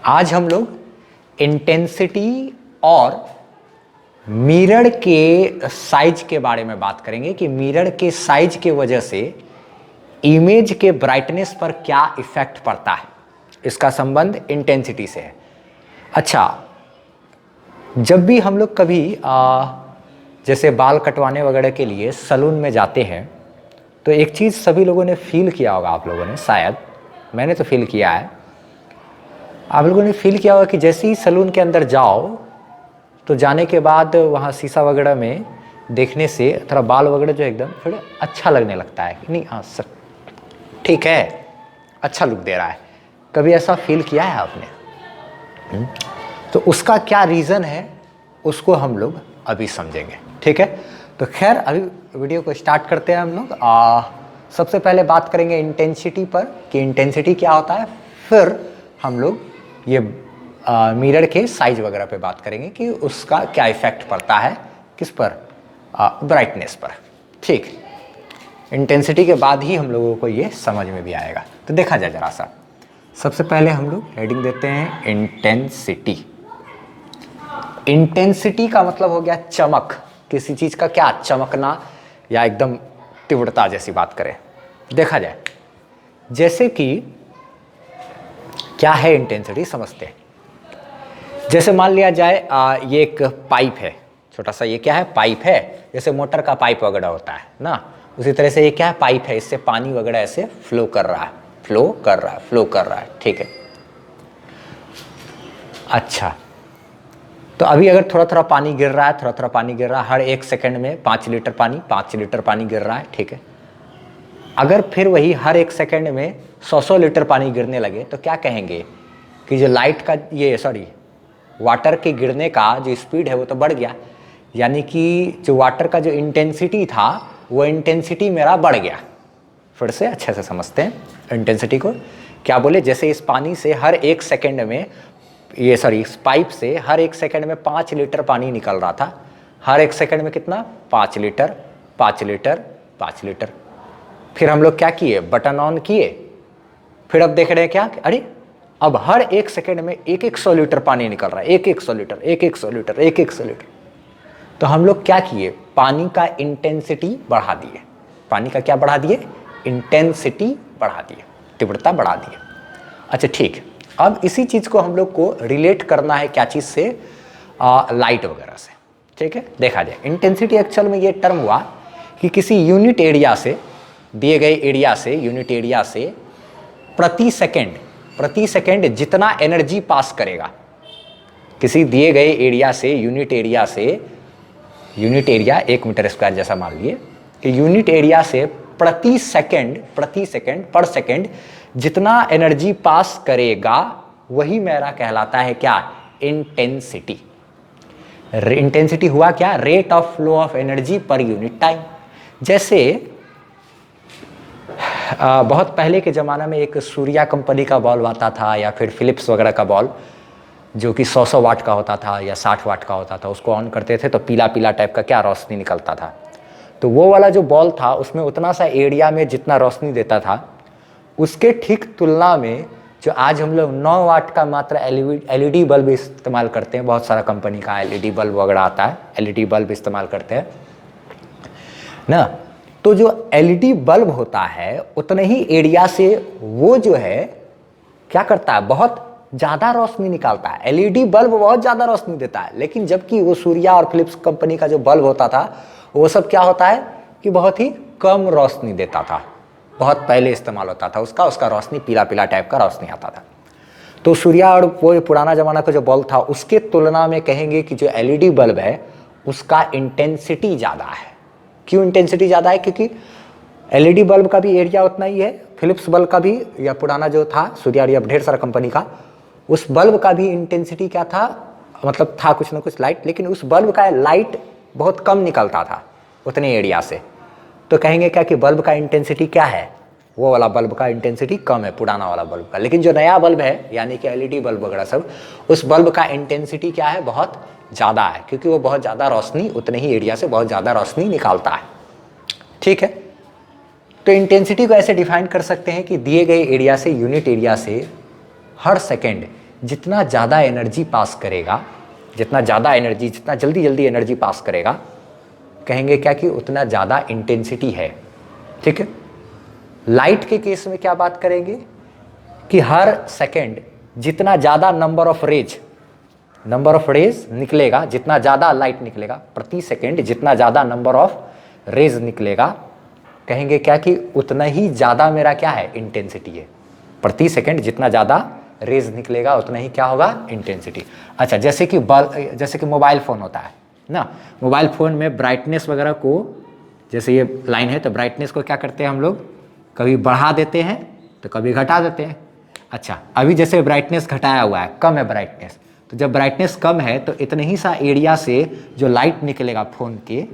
आज हम लोग इंटेंसिटी और मिरर के साइज के बारे में बात करेंगे कि मिरर के साइज के वजह से इमेज के ब्राइटनेस पर क्या इफेक्ट पड़ता है। इसका संबंध इंटेंसिटी से है। अच्छा, जब भी हम लोग कभी जैसे बाल कटवाने वगैरह के लिए सैलून में जाते हैं तो एक चीज़ सभी लोगों ने फील किया होगा, आप लोगों ने, शायद मैंने तो फील किया है, आप लोगों ने फील किया होगा कि जैसे ही सैलून के अंदर जाओ तो जाने के बाद वहाँ शीशा वगैरह में देखने से थोड़ा बाल वगैरह जो एकदम थोड़ा अच्छा लगने लगता है कि नहीं, हाँ सर ठीक है, अच्छा लुक दे रहा है। कभी ऐसा फील किया है आपने? तो उसका क्या रीज़न है उसको हम लोग अभी समझेंगे, ठीक है। तो खैर अभी वीडियो को स्टार्ट करते हैं हम लोग। सबसे पहले बात करेंगे इंटेंसिटी पर कि इंटेंसिटी क्या होता है, फिर हम लोग ये मिरर के साइज वगैरह पे बात करेंगे कि उसका क्या इफेक्ट पड़ता है, किस पर, ब्राइटनेस पर। ठीक, इंटेंसिटी के बाद ही हम लोगों को ये समझ में भी आएगा। तो देखा जाए जरा सा, सबसे पहले हम लोग हेडिंग देते हैं इंटेंसिटी। इंटेंसिटी का मतलब हो गया चमक, किसी चीज का क्या चमकना या एकदम तीव्रता जैसी बात करें। देखा जाए जैसे कि क्या है इंटेंसिटी, समझते हैं। जैसे मान लिया जाए ये एक पाइप है, छोटा सा, ये क्या है, पाइप है। जैसे मोटर का पाइप वगैरह होता है ना, उसी तरह से ये क्या है, पाइप है। इससे पानी वगैरह ऐसे फ्लो कर रहा है, फ्लो कर रहा है, फ्लो कर रहा है, ठीक है। अच्छा, तो अभी अगर थोड़ा थोड़ा पानी गिर रहा है, थोड़ा थोड़ा पानी गिर रहा है, हर 1 सेकंड में 5 लीटर पानी, 5 लीटर पानी गिर रहा है, ठीक है। अगर फिर वही हर 1 सेकंड में 100 लीटर पानी गिरने लगे तो क्या कहेंगे कि जो लाइट का वाटर के गिरने का जो स्पीड है वो तो बढ़ गया, यानी कि जो वाटर का जो इंटेंसिटी था वो इंटेंसिटी मेरा बढ़ गया। फिर से अच्छे से समझते हैं इंटेंसिटी को। क्या बोले, जैसे इस पानी से हर 1 सेकंड में इस पाइप से हर 1 सेकंड में 5 लीटर पानी निकल रहा था। हर 1 सेकंड में कितना, 5 लीटर, 5 लीटर, 5 लीटर। फिर हम लोग क्या किए, बटन ऑन किए। फिर अब देख रहे हैं क्या, अरे अब हर 1 सेकंड में 100 लीटर पानी निकल रहा है, 100 लीटर, 100 लीटर, 100 लीटर। तो हम लोग क्या किए, पानी का इंटेंसिटी बढ़ा दिए। पानी का क्या बढ़ा दिए, इंटेंसिटी बढ़ा दिए, तीव्रता बढ़ा दिए। अच्छा ठीक, अब इसी चीज को हम लोग को रिलेट करना है क्या चीज से, लाइट वगैरह से, ठीक है। देखा जाए इंटेंसिटी एक्चुअल में ये टर्म हुआ कि किसी यूनिट एरिया से, दिए गए एरिया से, यूनिट एरिया से प्रति सेकंड जितना एनर्जी पास करेगा, किसी दिए गए एरिया से, यूनिट एरिया 1 मीटर स्क्वायर जैसा मान लिए कि यूनिट एरिया से प्रति सेकंड पर सेकंड जितना एनर्जी पास करेगा वही मेरा कहलाता है क्या, इंटेंसिटी। इंटेंसिटी हुआ क्या, rate of flow of energy per unit time. जैसे बहुत पहले के ज़माना में एक सूर्या कंपनी का बल्ब आता था या फिर फिलिप्स वगैरह का बल्ब, जो कि 100 वाट का होता था या 60 वाट का होता था। उसको ऑन करते थे तो पीला पीला टाइप का क्या रोशनी निकलता था। तो वो वाला जो बल्ब था उसमें उतना सा एरिया में जितना रोशनी देता था, उसके ठीक तुलना में जो आज हम लोग 9 वाट का मात्र एलईडी बल्ब इस्तेमाल करते हैं, बहुत सारा कंपनी का एलईडी बल्ब वगैरह आता है, एलईडी बल्ब इस्तेमाल करते हैं ना। तो जो एलईडी बल्ब होता है उतने ही एरिया से वो जो है क्या करता है, बहुत ज़्यादा रोशनी निकालता है। एलईडी बल्ब बहुत ज़्यादा रोशनी देता है, लेकिन जबकि वो सूर्या और फिलिप्स कंपनी का जो बल्ब होता था वो सब क्या होता है कि बहुत ही कम रोशनी देता था। बहुत पहले इस्तेमाल होता था उसका रोशनी पीला पीला टाइप का रोशनी आता था। तो सूर्या और वो पुराना ज़माना का जो बल्ब था उसके तुलना में कहेंगे कि जो एलईडी बल्ब है उसका इंटेंसिटी ज़्यादा है। क्यों इंटेंसिटी ज़्यादा है, क्योंकि एलईडी बल्ब का भी एरिया उतना ही है, फिलिप्स बल्ब का भी, या पुराना जो था सूर्या या ढेर सारा कंपनी का, उस बल्ब का भी इंटेंसिटी क्या था, मतलब था कुछ ना कुछ लाइट, लेकिन उस बल्ब का लाइट बहुत कम निकलता था उतने एरिया से। तो कहेंगे क्या कि बल्ब का इंटेंसिटी क्या है, वो वाला बल्ब का इंटेंसिटी कम है पुराना वाला बल्ब का। लेकिन जो नया बल्ब है यानी कि एलईडी बल्ब वगैरह सब, उस बल्ब का इंटेंसिटी क्या है, बहुत ज़्यादा है, क्योंकि वो बहुत ज़्यादा रोशनी, उतने ही एरिया से बहुत ज़्यादा रोशनी निकालता है, ठीक है। तो इंटेंसिटी को ऐसे डिफाइन कर सकते हैं कि दिए गए एरिया से, यूनिट एरिया से हर सेकेंड जितना ज़्यादा एनर्जी पास करेगा, जितना ज़्यादा एनर्जी, जितना जल्दी जल्दी एनर्जी पास करेगा, कहेंगे क्या कि उतना ज़्यादा इंटेंसिटी है। ठीक है। लाइट के केस में क्या बात करेंगे कि हर सेकेंड जितना ज़्यादा नंबर ऑफ रेज निकलेगा, जितना ज़्यादा लाइट निकलेगा प्रति सेकेंड, जितना ज़्यादा नंबर ऑफ रेज निकलेगा, कहेंगे क्या कि उतना ही ज़्यादा मेरा क्या है, इंटेंसिटी है। प्रति सेकेंड जितना ज़्यादा रेज निकलेगा उतना ही क्या होगा, इंटेंसिटी। अच्छा, जैसे कि मोबाइल फ़ोन होता है ना, मोबाइल फ़ोन में ब्राइटनेस वगैरह को, जैसे ये लाइन है तो ब्राइटनेस को क्या करते हैं हम लोग, कभी बढ़ा देते हैं तो कभी घटा देते हैं। अच्छा, अभी जैसे ब्राइटनेस घटाया हुआ है, कम है ब्राइटनेस, तो जब ब्राइटनेस कम है तो इतने ही सा एरिया से जो लाइट निकलेगा फ़ोन के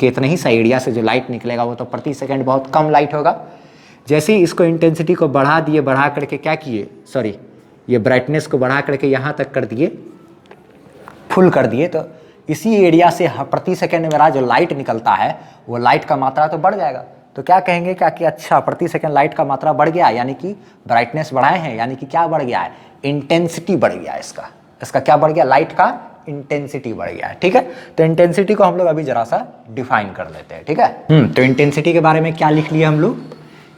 इतने ही सा एरिया से जो लाइट निकलेगा वो तो प्रति सेकंड बहुत कम लाइट होगा। जैसे ही इसको इंटेंसिटी को बढ़ा दिए, बढ़ा करके क्या किए, सॉरी, ये ब्राइटनेस को बढ़ा करके यहाँ तक कर दिए, फुल कर दिए, तो इसी एरिया से प्रति सेकंड मेरा जो लाइट निकलता है वो लाइट का मात्रा तो बढ़ जाएगा। तो क्या कहेंगे क्या कि अच्छा, प्रति सेकंड लाइट का मात्रा बढ़ गया, यानी कि ब्राइटनेस बढ़ाए हैं, यानी कि क्या बढ़ गया है, इंटेंसिटी बढ़ गया है। इसका क्या बढ़ गया, लाइट का इंटेंसिटी बढ़ गया है। ठीक है। तो इंटेंसिटी को हम लोग अभी जरा सा डिफाइन कर लेते हैं। ठीक है। तो इंटेंसिटी के बारे में क्या लिख लिया हम लोग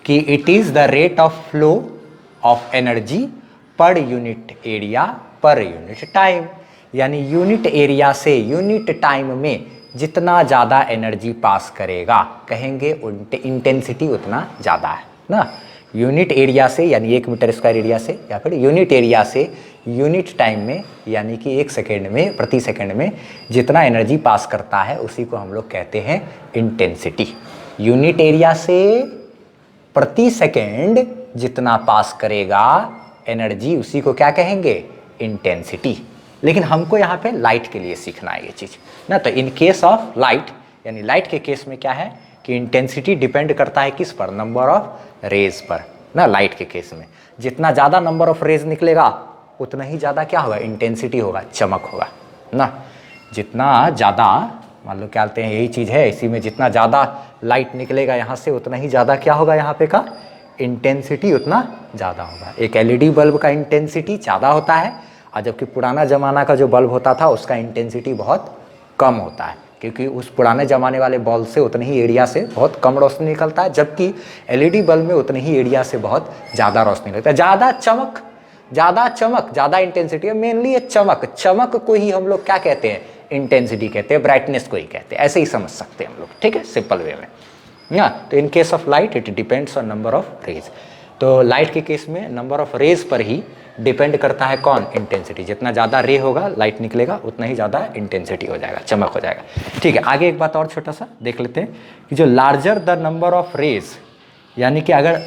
कि it is the rate of flow of energy per unit area per unit time, यानी यूनिट एरिया से यूनिट टाइम में जितना ज़्यादा एनर्जी पास करेगा, कहेंगे इंटेंसिटी उतना ज़्यादा है ना। यूनिट एरिया से यानी 1 मीटर स्क्वायर एरिया से, या फिर यूनिट एरिया से यूनिट टाइम में, यानी कि 1 सेकेंड में, प्रति सेकेंड में जितना एनर्जी पास करता है उसी को हम लोग कहते हैं इंटेंसिटी। यूनिट एरिया से प्रति सेकेंड जितना पास करेगा एनर्जी, उसी को क्या कहेंगे, इंटेंसिटी। लेकिन हमको यहाँ पे लाइट के लिए सीखना है ये चीज़ ना। तो इन केस ऑफ लाइट, यानी लाइट के केस में क्या है कि इंटेंसिटी डिपेंड करता है किस पर, नंबर ऑफ रेज पर ना। लाइट के केस में जितना ज़्यादा नंबर ऑफ रेज निकलेगा उतना ही ज़्यादा क्या होगा, इंटेंसिटी होगा, चमक होगा ना। जितना ज़्यादा, मान लो क्या कहते हैं, यही चीज़ है, इसी में जितना ज़्यादा लाइट निकलेगा यहाँ से उतना ही ज़्यादा क्या होगा, यहाँ पे का इंटेंसिटी उतना ज़्यादा होगा। एक एलईडी बल्ब का इंटेंसिटी ज़्यादा होता है, और जबकि पुराना ज़माना का जो बल्ब होता था उसका इंटेंसिटी बहुत कम होता है, क्योंकि उस पुराने ज़माने वाले बल्ब से उतने ही एरिया से बहुत कम रोशनी निकलता है, जबकि एलईडी बल्ब में उतने ही एरिया से बहुत ज़्यादा रोशनी लगता है। ज़्यादा चमक, ज़्यादा इंटेंसिटी है। मेनली ये चमक को ही हम लोग क्या कहते हैं, इंटेंसिटी कहते हैं, ब्राइटनेस को ही कहते हैं, ऐसे ही समझ सकते हैं हम लोग। ठीक है, सिंपल वे में ना। तो in case of light it depends on number of rays. तो लाइट के केस में नंबर ऑफ रेज पर ही डिपेंड करता है कौन, इंटेंसिटी। जितना ज़्यादा रे होगा, लाइट निकलेगा, उतना ही ज़्यादा इंटेंसिटी हो जाएगा, चमक हो जाएगा। ठीक है, आगे एक बात और छोटा सा देख लेते हैं कि जो larger the number of rays, यानी कि अगर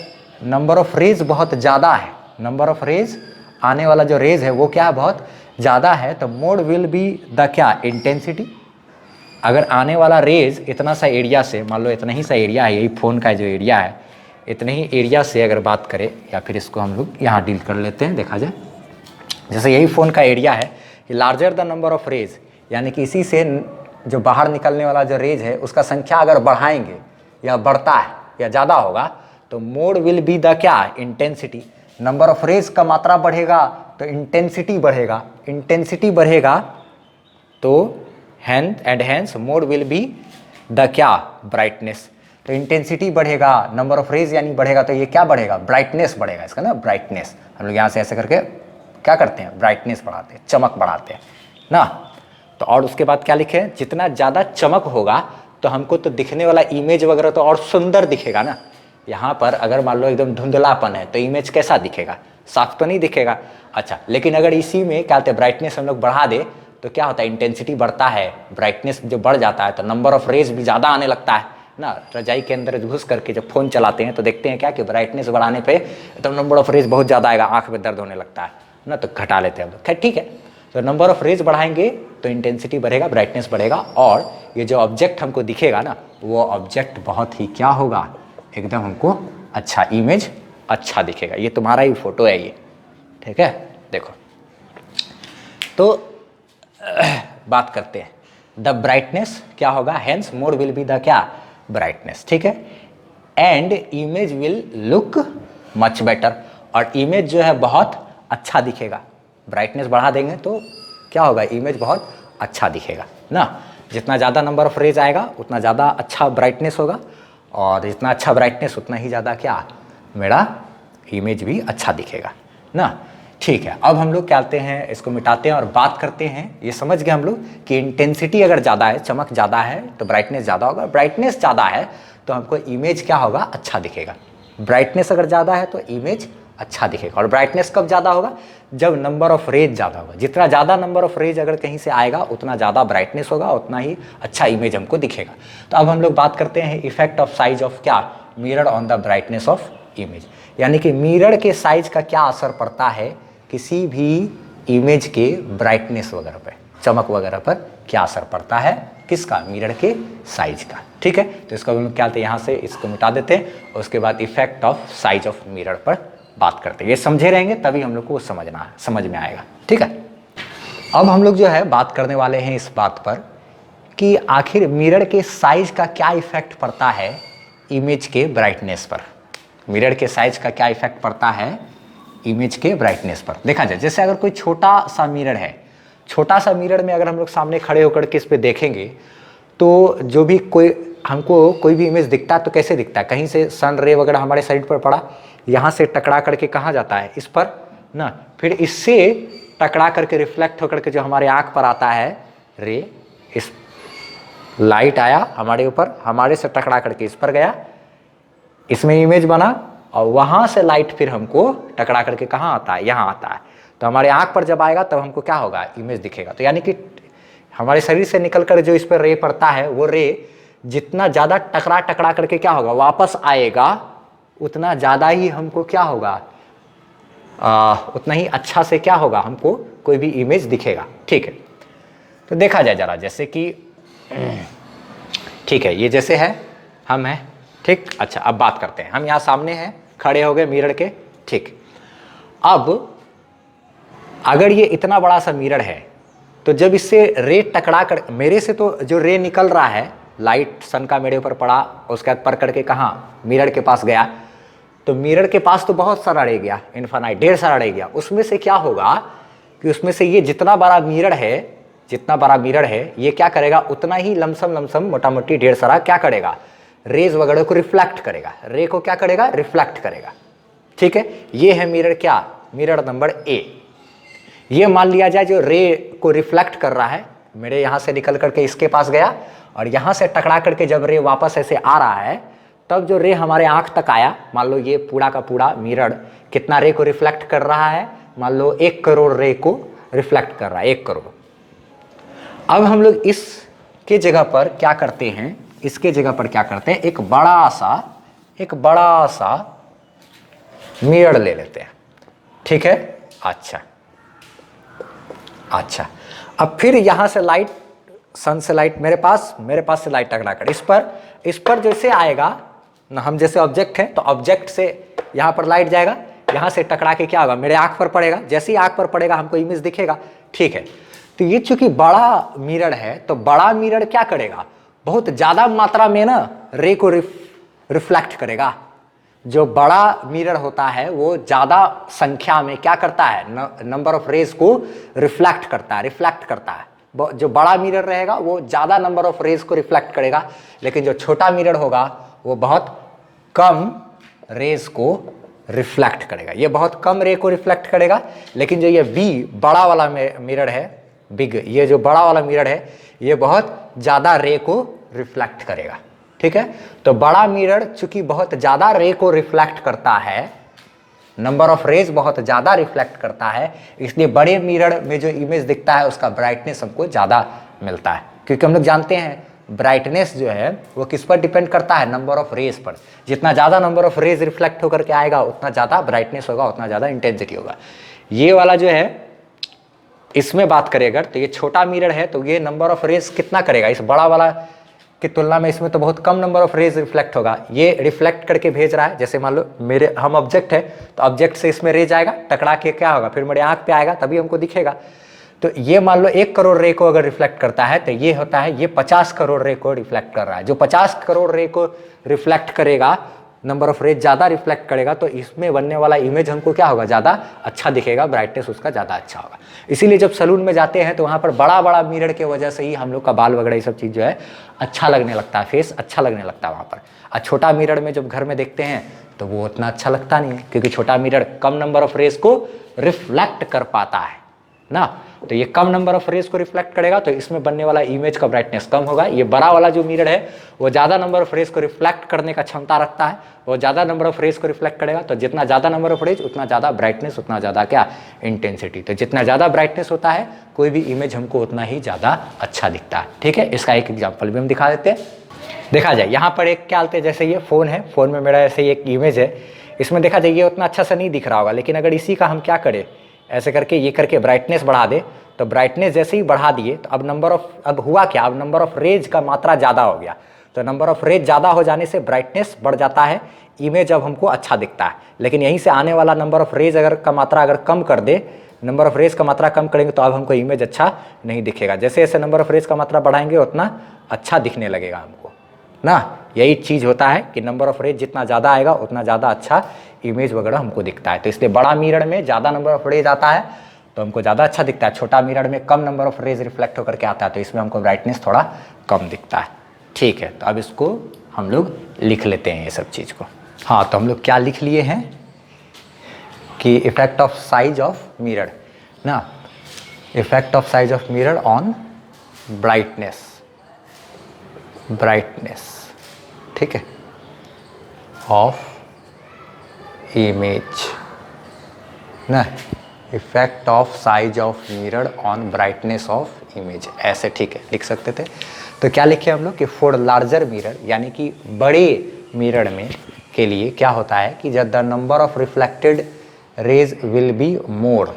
नंबर ऑफ रेज बहुत ज़्यादा है, नंबर ऑफ रेज आने वाला जो रेज है वो क्या बहुत ज़्यादा है, तो मोड विल बी द क्या, इंटेंसिटी। अगर आने वाला रेज इतना सा एरिया से, मान लो इतना ही सा एरिया है, यही फ़ोन का जो एरिया है, इतने ही एरिया से अगर बात करें, या फिर इसको हम लोग यहाँ डील कर लेते हैं, देखा जाए, जैसे यही फ़ोन का एरिया है, larger the number of rays, यानी कि इसी से जो बाहर निकलने वाला जो रेज है उसका संख्या अगर बढ़ाएंगे या बढ़ता है या ज़्यादा होगा, तो मोड विल बी द क्या, इंटेंसिटी। नंबर ऑफ रेज का मात्रा बढ़ेगा तो इंटेंसिटी बढ़ेगा, तो hence more will be the क्या, ब्राइटनेस। तो इंटेंसिटी बढ़ेगा, नंबर ऑफ रेज यानी बढ़ेगा, तो ये क्या बढ़ेगा, ब्राइटनेस बढ़ेगा इसका ना, ब्राइटनेस। हम लोग यहाँ से ऐसे करके क्या करते हैं, ब्राइटनेस बढ़ाते हैं, चमक बढ़ाते हैं ना। तो और उसके बाद क्या लिखे, जितना ज़्यादा चमक होगा तो हमको तो दिखने वाला इमेज वगैरह तो और सुंदर दिखेगा ना। यहाँ पर अगर मान लो एकदम धुंधलापन है तो इमेज कैसा दिखेगा, साफ तो नहीं दिखेगा। अच्छा, लेकिन अगर इसी में क्या होता है, ब्राइटनेस हम लोग बढ़ा दे तो क्या होता है, इंटेंसिटी बढ़ता है, ब्राइटनेस जो बढ़ जाता है तो नंबर ऑफ रेज भी ज़्यादा आने लगता है ना। रजाई के अंदर घुस करके जब फ़ोन चलाते हैं तो देखते हैं क्या कि ब्राइटनेस बढ़ाने पे तो नंबर ऑफ रेज बहुत ज़्यादा आएगा, आँख में दर्द होने लगता है ना, तो घटा लेते हैं हम लोग। खैर ठीक है, तो नंबर ऑफ रेज बढ़ाएंगे तो इंटेंसिटी बढ़ेगा, ब्राइटनेस बढ़ेगा, और ये जो ऑब्जेक्ट हमको दिखेगा ना, वो ऑब्जेक्ट बहुत ही क्या होगा, एकदम हमको अच्छा, इमेज अच्छा दिखेगा। ये तुम्हारा ही फोटो है ये, ठीक है, देखो। तो बात करते हैं, द ब्राइटनेस क्या होगा, hence mode will be the क्या, ब्राइटनेस। ठीक है, and image will look much better, और इमेज जो है बहुत अच्छा दिखेगा, ब्राइटनेस बढ़ा देंगे तो क्या होगा, इमेज बहुत अच्छा दिखेगा ना। जितना ज़्यादा नंबर ऑफ रेज आएगा उतना ज़्यादा अच्छा ब्राइटनेस होगा, और जितना अच्छा ब्राइटनेस उतना ही ज़्यादा क्या, मेरा इमेज भी अच्छा दिखेगा ना। ठीक है, अब हम लोग क्या करते हैं, इसको मिटाते हैं और बात करते हैं। ये समझ गए हम लोग कि इंटेंसिटी अगर ज़्यादा है, चमक ज़्यादा है तो ब्राइटनेस ज़्यादा होगा, ब्राइटनेस ज़्यादा है तो हमको इमेज क्या होगा, अच्छा दिखेगा। ब्राइटनेस अगर ज़्यादा है तो इमेज अच्छा दिखेगा। और ब्राइटनेस कब ज़्यादा होगा, जब नंबर ऑफ रेज ज़्यादा होगा। जितना ज़्यादा नंबर ऑफ रेज अगर कहीं से आएगा उतना ज़्यादा ब्राइटनेस होगा, उतना ही अच्छा इमेज हमको दिखेगा। तो अब हम लोग बात करते हैं इफेक्ट ऑफ साइज ऑफ क्या, mirror on the brightness of image. यानी कि मिरर के साइज का क्या असर पड़ता है किसी भी इमेज के ब्राइटनेस वगैरह पर, चमक वगैरह पर क्या असर पड़ता है, किसका, मिरर के साइज का। ठीक है, तो इसको हम लोग क्या करते हैं, यहाँ से इसको मिटा देते हैं, उसके बाद effect of size of mirror पर बात करते हैं। ये समझे रहेंगे तभी हम लोग को समझ में आएगा। ठीक है, अब हम लोग जो है बात करने वाले हैं इस बात पर कि आखिर मिरर के साइज का क्या इफेक्ट पड़ता है इमेज के ब्राइटनेस पर। मिरर के साइज का क्या इफेक्ट पड़ता है इमेज के ब्राइटनेस पर। देखा जाए, जैसे अगर कोई छोटा सा मिरर है, छोटा सा मिरर में अगर हम लोग सामने खड़े होकर के इस पे देखेंगे तो जो भी हमको कोई भी इमेज दिखता है तो कैसे दिखता है, कहीं से सन रे वगैरह हमारे शरीर पर पड़ा, यहाँ से टकरा करके कहाँ जाता है, इस पर ना, फिर इससे टकरा करके रिफ्लेक्ट होकर के जो हमारे आँख पर आता है रे, इस लाइट आया हमारे ऊपर, हमारे से टकरा करके इस पर गया, इसमें इमेज बना, और वहाँ से लाइट फिर हमको टकरा करके कहाँ आता है, यहाँ आता है। तो हमारे आँख पर जब आएगा तब हमको क्या होगा, इमेज दिखेगा। तो यानी कि हमारे शरीर से निकल कर जो इस पर रे पड़ता है, वो रे जितना ज़्यादा टकरा करके क्या होगा, वापस आएगा, उतना ज़्यादा ही हमको क्या होगा, उतना ही अच्छा से क्या होगा, हमको कोई भी इमेज दिखेगा। ठीक है, तो देखा जाए जरा, जैसे कि ठीक है, ये जैसे है, हम हैं, ठीक। अच्छा, अब बात करते हैं, हम यहाँ सामने हैं, खड़े हो गए मिरर के। ठीक, अब अगर ये इतना बड़ा सा मिरर है तो जब इससे रे टकरा कर, मेरे से तो जो रे निकल रहा है, लाइट सन का मेरे ऊपर पड़ा, उसके बाद पर करके कहाँ, मिरर के पास गया, तो मिरर के पास तो बहुत सारा रह गया, इन्फिनाइट, ढेर सारा रह गया। उसमें से क्या होगा कि उसमें से ये जितना बड़ा मिरर है, जितना बड़ा मिरर है, ये क्या करेगा, उतना ही लमसम मोटा मोटी ढेर सारा क्या करेगा, रेज वगैरह को रिफ्लेक्ट करेगा, रे को क्या करेगा, रिफ्लेक्ट करेगा। ठीक है, ये है मिरर क्या, मिरर नंबर ए। ये मान लिया जाए जो रे को रिफ्लेक्ट कर रहा है, मेरे यहाँ से निकल करके इसके पास गया, और यहाँ से टकरा करके जब रे वापस ऐसे आ रहा है, तब जो रे हमारे आँख तक आया, मान लो ये पूरा का पूरा मिरर कितना रे को रिफ्लेक्ट कर रहा है, मान लो 1 करोड़ रे को रिफ्लेक्ट कर रहा है, 1 करोड़। अब हम लोग इसके जगह पर क्या करते हैं, इसके जगह पर क्या करते हैं, एक बड़ा सा मिरर ले लेते हैं। ठीक है, अच्छा, अब फिर यहाँ से लाइट, सन से लाइट मेरे पास से लाइट टकरा कर इस पर जैसे आएगा ना, हम जैसे ऑब्जेक्ट हैं तो ऑब्जेक्ट से यहाँ पर लाइट जाएगा, यहाँ से टकरा के क्या होगा, मेरे आँख पर पड़ेगा, जैसे ही आँख पर पड़ेगा हमको इमेज दिखेगा। ठीक है, तो ये चूंकि बड़ा मिरर है तो बड़ा मिरर क्या करेगा, बहुत ज़्यादा मात्रा में ना रे को रिफ्लेक्ट करेगा। जो बड़ा मिरर होता है वो ज़्यादा संख्या में क्या करता है, नंबर ऑफ रेज को रिफ्लेक्ट करता है। जो बड़ा मिरर रहेगा वो ज़्यादा नंबर ऑफ रेज को रिफ्लेक्ट करेगा, लेकिन जो छोटा मिरर होगा वो बहुत कम रेज को रिफ्लेक्ट करेगा, ये बहुत कम रे को रिफ्लेक्ट करेगा। लेकिन जो ये बी बड़ा वाला मिरर है, बिग, ये जो बड़ा वाला मिरर है ये बहुत ज़्यादा रे को रिफ्लेक्ट करेगा। ठीक है, तो बड़ा मिरर चूंकि बहुत ज़्यादा रे को रिफ्लेक्ट करता है, नंबर ऑफ रेज बहुत ज़्यादा रिफ्लेक्ट करता है, इसलिए बड़े मिरर में जो इमेज दिखता है उसका ब्राइटनेस हमको ज़्यादा मिलता है। क्योंकि हम लोग जानते हैं ब्राइटनेस जो है वो किस पर डिपेंड करता है, नंबर ऑफ रेज पर। जितना ज़्यादा नंबर ऑफ रेज रिफ्लेक्ट होकर के आएगा उतना ज़्यादा ब्राइटनेस होगा, उतना ज़्यादा इंटेंसिटी होगा। ये वाला जो है, इसमें बात करें अगर, तो ये छोटा मिरर है तो ये नंबर ऑफ रेज कितना करेगा, इस बड़ा वाला की तुलना में इसमें तो बहुत कम नंबर ऑफ रेज रिफ्लेक्ट होगा। ये रिफ्लेक्ट करके भेज रहा है, जैसे मान लो हम ऑब्जेक्ट है तो ऑब्जेक्ट से इसमें रे जाएगा, टकरा के क्या होगा, फिर मेरे आँख पे आएगा तभी हमको दिखेगा। तो ये मान लो 1 करोड़ रे को अगर रिफ्लेक्ट करता है तो ये होता है, ये 50 करोड़ रे को रिफ्लेक्ट कर रहा है। जो 50 करोड़ रे को रिफ्लेक्ट करेगा नंबर ऑफ रेज ज़्यादा रिफ्लेक्ट करेगा तो इसमें बनने वाला इमेज हमको क्या होगा, ज़्यादा अच्छा दिखेगा, ब्राइटनेस उसका ज़्यादा अच्छा होगा। इसीलिए जब सैलून में जाते हैं तो वहाँ पर बड़ा बड़ा मिरर के वजह से ही हम लोग का बाल वगैरह ये सब चीज़ जो है अच्छा लगने लगता है, फेस अच्छा लगने लगता है वहाँ पर। और छोटा मिरर में जब घर में देखते हैं तो वो उतना अच्छा लगता नहीं है, क्योंकि छोटा मिरर कम नंबर ऑफ रेज को रिफ्लेक्ट कर पाता है ना। तो ये कम नंबर ऑफ रेज को रिफ्लेक्ट करेगा तो इसमें बनने वाला इमेज का ब्राइटनेस कम होगा। ये बड़ा वाला जो मिरर है वो ज़्यादा नंबर ऑफ रेज को रिफ्लेक्ट करने का क्षमता रखता है, वो ज़्यादा नंबर ऑफ रेज को रिफ्लेक्ट करेगा। तो जितना ज़्यादा नंबर ऑफ रेज उतना ज़्यादा ब्राइटनेस, उतना ज़्यादा क्या, इंटेंसिटी। तो जितना ज़्यादा ब्राइटनेस होता है कोई भी इमेज हमको उतना ही ज़्यादा अच्छा दिखता है। ठीक है, इसका एक एग्जाम्पल भी हम दिखा देते हैं। देखा जाए यहाँ पर एक क्या है, जैसे ये फ़ोन है, फ़ोन में मेरा ऐसे एक इमेज है, इसमें देखा जाए ये उतना अच्छा सा नहीं दिख रहा होगा, लेकिन अगर इसी का हम क्या करें, ऐसे करके ये करके ब्राइटनेस बढ़ा दे, तो ब्राइटनेस जैसे ही बढ़ा दिए तो अब हुआ क्या, अब नंबर ऑफ रेज का मात्रा ज़्यादा हो गया। तो नंबर ऑफ रेज ज़्यादा हो जाने से ब्राइटनेस बढ़ जाता है, इमेज अब हमको अच्छा दिखता है। लेकिन यहीं से आने वाला नंबर ऑफ रेज का मात्रा अगर कम कर दे, नंबर ऑफ रेज का मात्रा कम करेंगे तो अब हमको इमेज अच्छा नहीं दिखेगा। जैसे जैसे नंबर ऑफ रेज का मात्रा बढ़ाएंगे उतना अच्छा दिखने लगेगा हमको ना। यही चीज़ होता है कि नंबर ऑफ रेज जितना ज़्यादा आएगा उतना ज़्यादा अच्छा इमेज वगैरह हमको दिखता है। तो इसलिए बड़ा मिरर में ज़्यादा नंबर ऑफ रेज आता है तो हमको ज़्यादा अच्छा दिखता है, छोटा मिरर में कम नंबर ऑफ रेज रिफ्लेक्ट होकर के आता है तो इसमें हमको ब्राइटनेस थोड़ा कम दिखता है। ठीक है, तो अब इसको हम लोग लिख लेते हैं ये सब चीज़ को। हाँ, तो हम लोग क्या लिख लिए हैं कि effect of size of mirror ना, effect of size of mirror on brightness, ठीक है, ऑफ इमेज ना, effect of size of mirror on brightness of image, ऐसे ठीक है लिख सकते थे। तो क्या लिखे हम लोग कि फॉर लार्जर मिरर, यानी कि बड़े मिरर में के लिए क्या होता है कि जब the number of reflected raise will be more,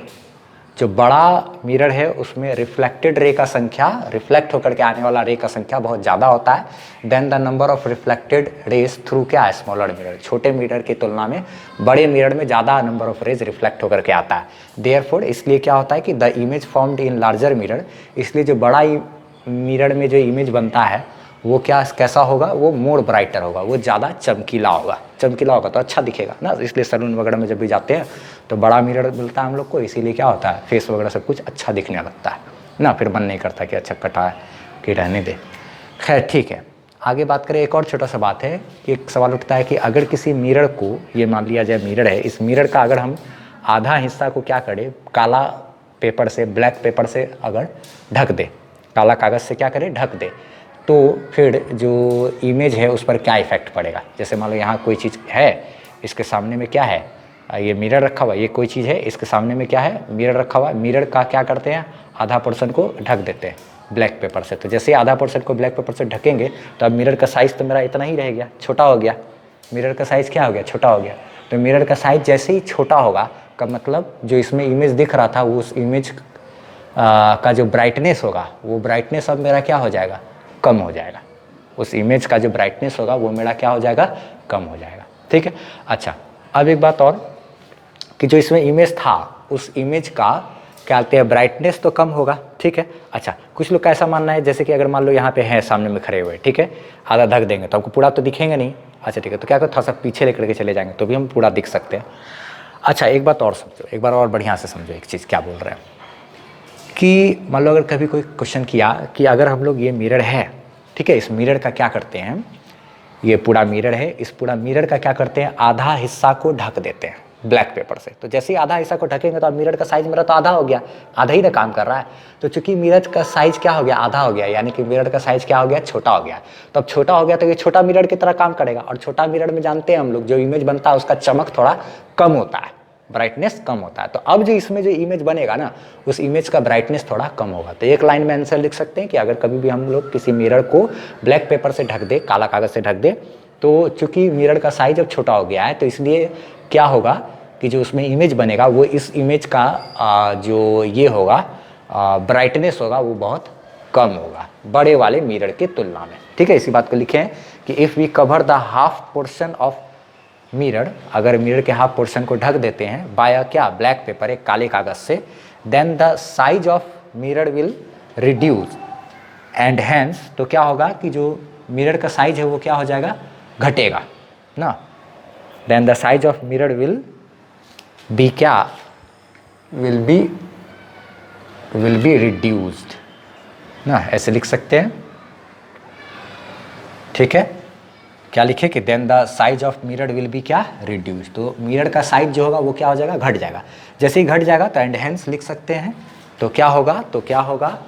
जो बड़ा मिरर है उसमें रिफ्लेक्टेड रे का संख्या, रिफ्लेक्ट होकर के आने वाला रे का संख्या बहुत ज़्यादा होता है, then the number of reflected rays through क्या है, स्मॉलर मिरर, छोटे मिरर की तुलना में बड़े मिरर में ज़्यादा नंबर ऑफ रेज रिफ्लेक्ट होकर के आता है। देयरफॉर इसलिए क्या होता है कि the image formed in larger mirror, इसलिए जो बड़ा मिरर में जो इमेज बनता है वो कैसा होगा, वो मोर ब्राइटर होगा, वो ज़्यादा चमकीला होगा तो अच्छा दिखेगा ना। इसलिए सैलून वगैरह में जब भी जाते हैं तो बड़ा मिरर मिलता है हम लोग को, इसीलिए क्या होता है फेस वगैरह सब कुछ अच्छा दिखने लगता है ना, फिर मन नहीं करता कि अच्छा कटा है कि रहने दे। खैर ठीक है, आगे बात करें। एक और छोटा सा बात है कि एक सवाल उठता है कि अगर किसी मिरर को, ये मान लिया जाए मिरर है, इस मिरर का अगर हम आधा हिस्सा को क्या करें, काला पेपर से, ब्लैक पेपर से अगर ढक दे, काला कागज़ से क्या करें, ढक दे, तो फिर जो इमेज है उस पर क्या इफेक्ट पड़ेगा। जैसे मान लो यहाँ कोई चीज़ है, इसके सामने में क्या है, ये मिरर रखा हुआ, ये कोई चीज़ है, इसके सामने में क्या है, मिरर रखा हुआ, मिरर का क्या करते हैं, आधा पोर्शन को ढक देते हैं ब्लैक पेपर से। तो जैसे आधा पोर्शन को ब्लैक पेपर से ढकेंगे तो अब मिरर का साइज़ तो मेरा इतना ही रह गया, छोटा हो गया, मिरर का साइज़ क्या हो गया, छोटा हो गया। तो मिरर का साइज़ जैसे ही छोटा होगा का मतलब जो इसमें इमेज दिख रहा था वो उस इमेज का जो ब्राइटनेस होगा वो ब्राइटनेस अब मेरा क्या हो जाएगा, कम हो जाएगा। उस इमेज का जो ब्राइटनेस होगा वो मेरा क्या हो जाएगा, कम हो जाएगा। ठीक है, अच्छा अब एक बात और कि जो इसमें इमेज था उस इमेज का क्या कहते हैं, ब्राइटनेस तो कम होगा। ठीक है, अच्छा कुछ लोग का ऐसा मानना है जैसे कि अगर मान लो यहाँ पे है सामने में खड़े हुए, ठीक है, आधा ढक देंगे तो हमको पूरा तो दिखेंगे नहीं। अच्छा ठीक है, तो क्या करो थोड़ा सा पीछे लेकर के चले जाएंगे तो भी हम पूरा दिख सकते हैं। अच्छा एक बात और समझो, एक बार और बढ़िया से समझो एक चीज़ क्या बोल रहे हैं कि मान लो अगर कभी कोई क्वेश्चन किया कि अगर हम लोग ये मिरर है, ठीक है, इस मिरर का क्या करते हैं, ये पूरा मिरर है, इस पूरा मिरर का क्या करते हैं, आधा हिस्सा को ढक देते हैं ब्लैक पेपर से। तो जैसे ही आधा हिस्सा को ढकेंगे तो अब मिरर का साइज मेरा तो आधा हो गया, आधा ही ना काम कर रहा है। तो चूंकि मिरर का साइज क्या हो गया, आधा हो गया, यानी कि मिरर का साइज क्या हो गया, छोटा हो गया। तो अब छोटा हो गया तो ये छोटा मिरर की तरह काम करेगा, और छोटा मिरर में जानते हैं हम लोग जो इमेज बनता है उसका चमक थोड़ा कम होता है, ब्राइटनेस कम होता है। तो अब जो इसमें जो इमेज बनेगा ना उस इमेज का ब्राइटनेस थोड़ा कम होगा। तो एक लाइन में आंसर लिख सकते हैं कि अगर कभी भी हम लोग किसी मिरर को ब्लैक पेपर से ढक दे, काला कागज से ढक दे, तो चूंकि मिरर का साइज अब छोटा हो गया है तो इसलिए क्या होगा कि जो उसमें इमेज बनेगा वो इस इमेज का जो ये होगा ब्राइटनेस होगा वो बहुत कम होगा बड़े वाले मिरर की तुलना में। ठीक है, इसी बात को लिखे हैं कि if we cover the half portion of mirror, अगर मिरर के हाफ पोर्शन को ढक देते हैं बाय क्या, ब्लैक पेपर, एक काले कागज से, then the size of mirror will reduce and hence, तो क्या होगा कि जो मिरर का साइज है वो क्या हो जाएगा, घटेगा ना। Then the size of mirror will be क्या, विल बी रिड्यूस्ड ना, ऐसे लिख सकते हैं। ठीक है, क्या लिखे कि then the size of mirror will be क्या, रिड्यूस। तो मिरर का साइज जो होगा वो क्या हो जाएगा, घट जाएगा। जैसे ही घट जाएगा तो एंड हेंस लिख सकते हैं। तो क्या होगा,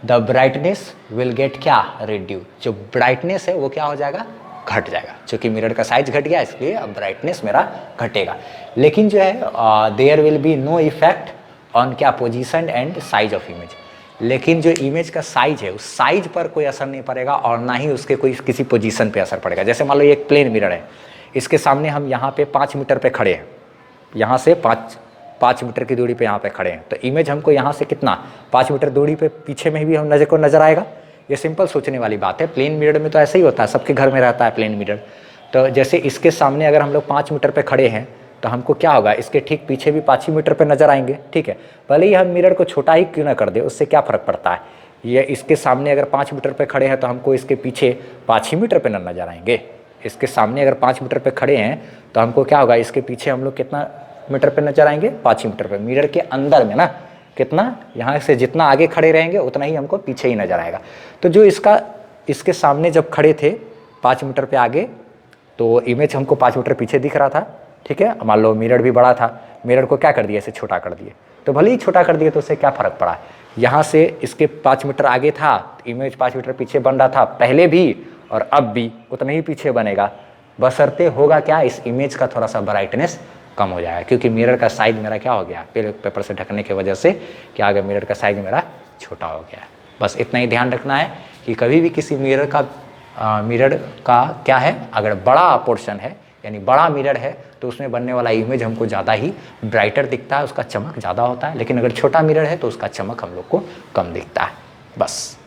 द ब्राइटनेस विल गेट क्या, रिड्यूस। जो ब्राइटनेस है वो क्या हो जाएगा, घट जाएगा। क्योंकि मिरर का साइज घट गया इसलिए अब ब्राइटनेस मेरा घटेगा। लेकिन जो है there will be no effect on क्या, position and size of image. लेकिन जो इमेज का साइज है उस साइज पर कोई असर नहीं पड़ेगा और ना ही उसके कोई किसी पोजीशन पे असर पड़ेगा। जैसे मान लो ये एक प्लेन मिरर है, इसके सामने हम यहाँ पे 5 मीटर पे खड़े हैं, यहाँ से 5 मीटर की दूरी पे यहाँ पे खड़े हैं, तो इमेज हमको यहाँ से कितना 5 मीटर दूरी पे पीछे में भी हम नज़र आएगा। ये सिंपल सोचने वाली बात है। प्लेन मिरर में तो ऐसा ही होता है, सबके घर में रहता है प्लेन मिरर। तो जैसे इसके सामने अगर हम लोग 5 मीटर पे खड़े हैं तो हमको क्या होगा, इसके ठीक पीछे भी 5 ही मीटर पे नजर आएंगे। ठीक है, भले ही हम मिरर को छोटा ही क्यों ना कर दे, उससे क्या फ़र्क पड़ता है। ये इसके सामने अगर 5 मीटर पे खड़े हैं तो हमको इसके पीछे 5 ही मीटर पे न नजर आएंगे। इसके सामने अगर 5 मीटर पे खड़े हैं तो हमको क्या होगा, इसके पीछे हम लोग कितना मीटर पे नजर आएंगे, 5 ही मीटर पे। मिरर के अंदर में ना कितना, यहाँ से जितना आगे खड़े रहेंगे उतना ही हमको पीछे ही नजर आएगा। तो जो इसके सामने जब खड़े थे 5 मीटर पे आगे, तो इमेज हमको 5 मीटर पीछे दिख रहा था। ठीक है, मान लो मिरर भी बड़ा था, मिरर को क्या कर दिया, इसे छोटा कर दिए। तो भले ही छोटा कर दिए तो उससे क्या फ़र्क पड़ा, यहाँ से इसके 5 मीटर आगे था, इमेज 5 मीटर पीछे बन रहा था पहले भी और अब भी उतना ही पीछे बनेगा। बशर्ते होगा क्या, इस इमेज का थोड़ा सा ब्राइटनेस कम हो जाएगा, क्योंकि मिरर का साइज मेरा क्या हो गया, पेपर से ढकने की वजह से क्या आ गया, मिरर का साइज मेरा छोटा हो गया। बस इतना ही ध्यान रखना है कि कभी भी किसी मिरर का क्या है, अगर बड़ा पोर्शन है यानी बड़ा मिरर है तो उसमें बनने वाला इमेज हमको ज़्यादा ही ब्राइटर दिखता है, उसका चमक ज़्यादा होता है। लेकिन अगर छोटा मिरर है तो उसका चमक हम लोग को कम दिखता है। बस।